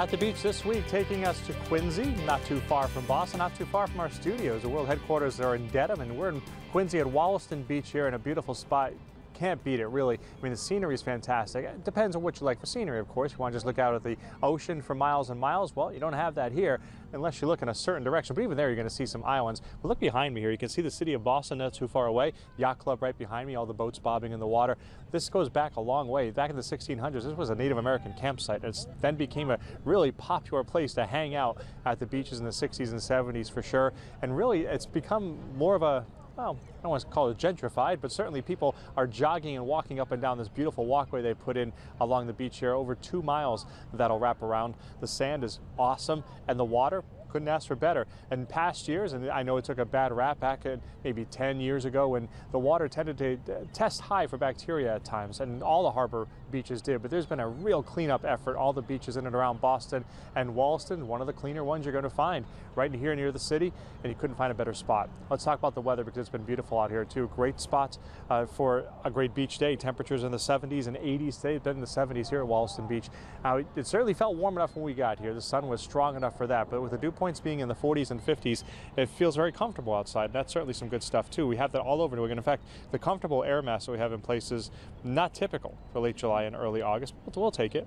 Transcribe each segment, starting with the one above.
At the beach this week, taking us to Quincy, not too far from Boston, not too far from our studios. The world headquarters are in Dedham, and we're in Quincy at Wollaston Beach here in a beautiful spot. Can't beat it, really. I mean, the scenery is fantastic. It depends on what you like for scenery, of course. You want to just look out at the ocean for miles and miles. Well, you don't have that here unless you look in a certain direction. But even there, you're going to see some islands. But look behind me here. You can see the city of Boston not too far away. Yacht Club right behind me, all the boats bobbing in the water. This goes back a long way. Back in the 1600s, this was a Native American campsite. It then became a really popular place to hang out at the beaches in the 60s and 70s for sure. And really, it's become more of a, well, I don't want to call it gentrified, but certainly people are jogging and walking up and down this beautiful walkway they put in along the beach here, over 2 miles that'll wrap around. The sand is awesome, and the water, couldn't ask for better. In past years, and I know it took a bad rap back at maybe 10 years ago when the water tended to test high for bacteria at times, and all the harbor beaches did, but there's been a real cleanup effort. All the beaches in and around Boston and Wollaston, one of the cleaner ones you're going to find right here near the city, and you couldn't find a better spot. Let's talk about the weather because it's been beautiful out here too. Great spots for a great beach day. Temperatures in the 70s and 80s today. It's been in the 70s here at Wollaston Beach. It certainly felt warm enough when we got here. The sun was strong enough for that, but with the dew points being in the 40s and 50s, it feels very comfortable outside. That's certainly some good stuff too. We have that all over New England. In fact, the comfortable air mass that we have in place is not typical for late July and early August. We'll take it.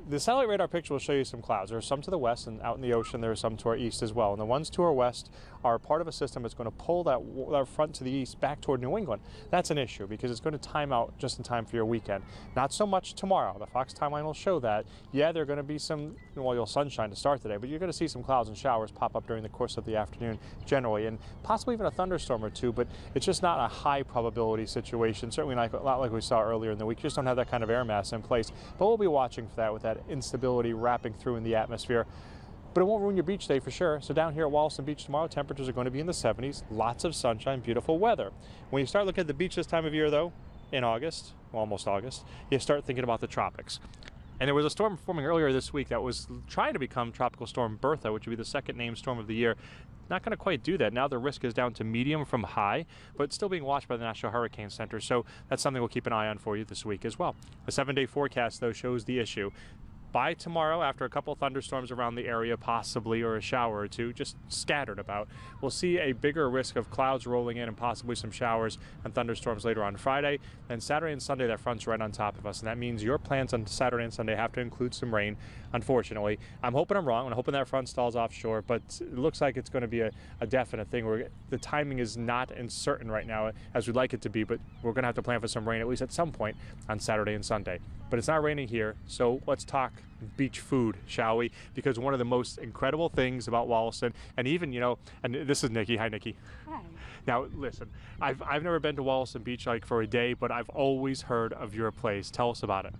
The satellite radar picture will show you some clouds. There are some to the west, and out in the ocean there are some to our east as well. And the ones to our west are part of a system that's going to pull that front to the east back toward New England. That's an issue because it's going to time out just in time for your weekend. Not so much tomorrow. The Fox timeline will show that. Yeah, there are going to be some, well, you'll sunshine to start today, but you're going to see some clouds and showers pop up during the course of the afternoon generally, and possibly even a thunderstorm or two, but it's just not a high probability situation. Certainly not like we saw earlier in the week. You just don't have that kind of air mass in place, but we'll be watching for that with that instability wrapping through in the atmosphere. But it won't ruin your beach day for sure. So down here at Wollaston Beach tomorrow, temperatures are going to be in the 70s, lots of sunshine, beautiful weather. When you start looking at the beach this time of year though, in August, well, almost August, you start thinking about the tropics. And there was a storm forming earlier this week that was trying to become Tropical Storm Bertha, which would be the second named storm of the year. Not going to quite do that. Now the risk is down to medium from high, but still being watched by the National Hurricane Center. So that's something we'll keep an eye on for you this week as well. The 7-day forecast, though, shows the issue. By tomorrow, after a couple thunderstorms around the area, possibly, or a shower or two, just scattered about, we'll see a bigger risk of clouds rolling in and possibly some showers and thunderstorms later on Friday. Then Saturday and Sunday, that front's right on top of us, and that means your plans on Saturday and Sunday have to include some rain, unfortunately. I'm hoping I'm wrong. I'm hoping that front stalls offshore, but it looks like it's going to be a definite thing where the timing is not uncertain right now as we'd like it to be, but we're going to have to plan for some rain at least at some point on Saturday and Sunday. But it's not raining here, so let's talk beach food, shall we? Because one of the most incredible things about Wollaston, and even, you know, and this is Nikki. Hi, Nikki. Hi. Now, listen, I've never been to Wollaston Beach like for a day, but I've always heard of your place. Tell us about it.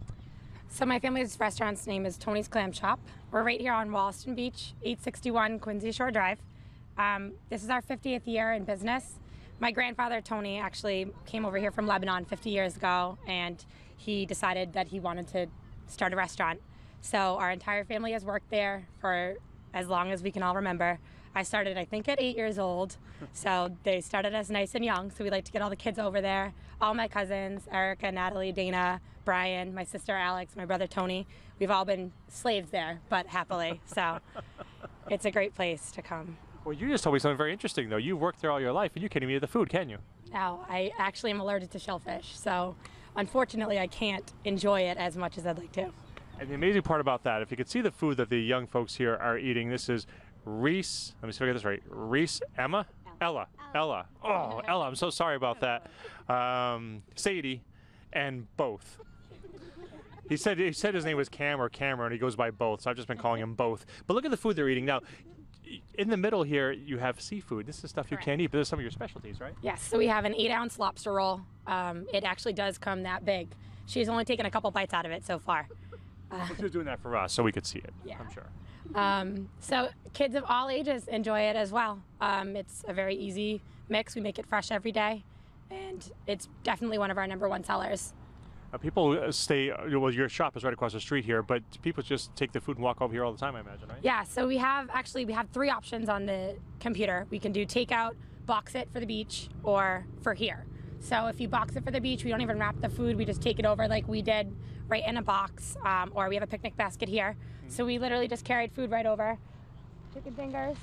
So my family's restaurant's name is Tony's Clam Shop. We're right here on Wollaston Beach, 861 Quincy Shore Drive. This is our 50th year in business. My grandfather, Tony, actually came over here from Lebanon 50 years ago, and he decided that he wanted to start a restaurant. So our entire family has worked there for as long as we can all remember. I started, I think, at 8 years old. So they started us nice and young. So we like to get all the kids over there. All my cousins, Erica, Natalie, Dana, Brian, my sister Alex, my brother Tony. We've all been slaves there, but happily. So it's a great place to come. Well, you just told me something very interesting, though. You've worked there all your life, and you can't even eat the food, can you? No, I actually am allergic to shellfish. So unfortunately, I can't enjoy it as much as I'd like to. And the amazing part about that, if you could see the food that the young folks here are eating, this is Reese, let me see if I get this right, Reese, Ella. Oh, Ella, I'm so sorry about that. Sadie, and both. He said his name was Cam or Cameron, he goes by both, so I've just been calling him both. But look at the food they're eating. Now, in the middle here, you have seafood. This is stuff you can't eat, but this is some of your specialties, right? Yes, so we have an 8-ounce lobster roll. It actually does come that big. She's only taken a couple bites out of it so far. She was doing that for us, so we could see it, yeah. I'm sure. So kids of all ages enjoy it as well. It's a very easy mix. We make it fresh every day, and it's definitely one of our #1 sellers. People stay, well, your shop is right across the street here, but people just take the food and walk over here all the time, I imagine, right? Yeah, so we have 3 options on the computer. We can do takeout, box it for the beach, or for here. So if you box it for the beach, we don't even wrap the food. We just take it over like we did, right in a box. Or we have a picnic basket here. So we literally just carried food right over. Chicken fingers.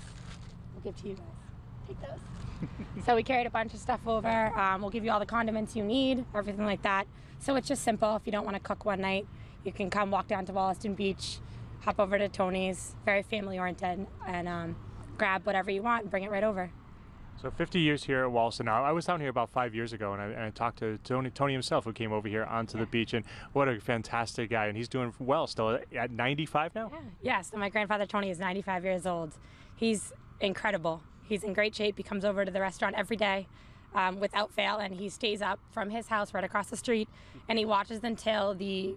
We'll give to you guys. Take those. So we carried a bunch of stuff over. We'll give you all the condiments you need, everything like that. So it's just simple. If you don't want to cook one night, you can come walk down to Wollaston Beach, hop over to Tony's, very family oriented, and grab whatever you want and bring it right over. So 50 years here at Wollaston. Now, I was down here about 5 years ago, and I talked to Tony himself, who came over here onto the beach, and what a fantastic guy. And he's doing well still at 95 now? Yeah, so my grandfather Tony is 95 years old. He's incredible. He's in great shape. He comes over to the restaurant every day without fail, and he stays up from his house right across the street, and he watches until the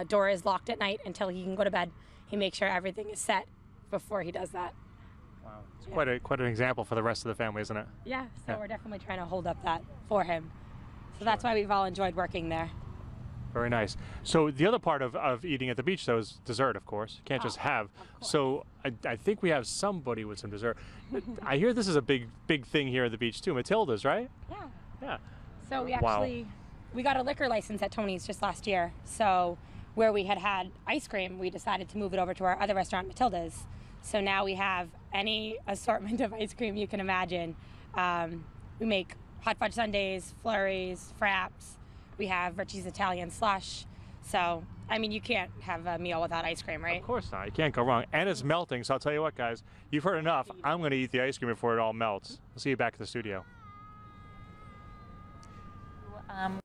door is locked at night until he can go to bed. He makes sure everything is set before he does that. Wow, it's quite an example for the rest of the family, isn't it? Yeah, so we're definitely trying to hold up that for him. So that's why we've all enjoyed working there. Very nice. So the other part of eating at the beach, though, is dessert, of course. You can't just have. So I think we have somebody with some dessert. I hear this is a big thing here at the beach, too. Matilda's, right? Yeah. Yeah. So we actually, we got a liquor license at Tony's just last year. So where we had ice cream, we decided to move it over to our other restaurant, Matilda's. So now we have any assortment of ice cream you can imagine. We make hot fudge sundaes, flurries, fraps. We have Richie's Italian slush. So, I mean, you can't have a meal without ice cream, right? Of course not. You can't go wrong. And it's melting, so I'll tell you what, guys. You've heard enough. I'm going to eat the ice cream before it all melts. I'll see you back at the studio.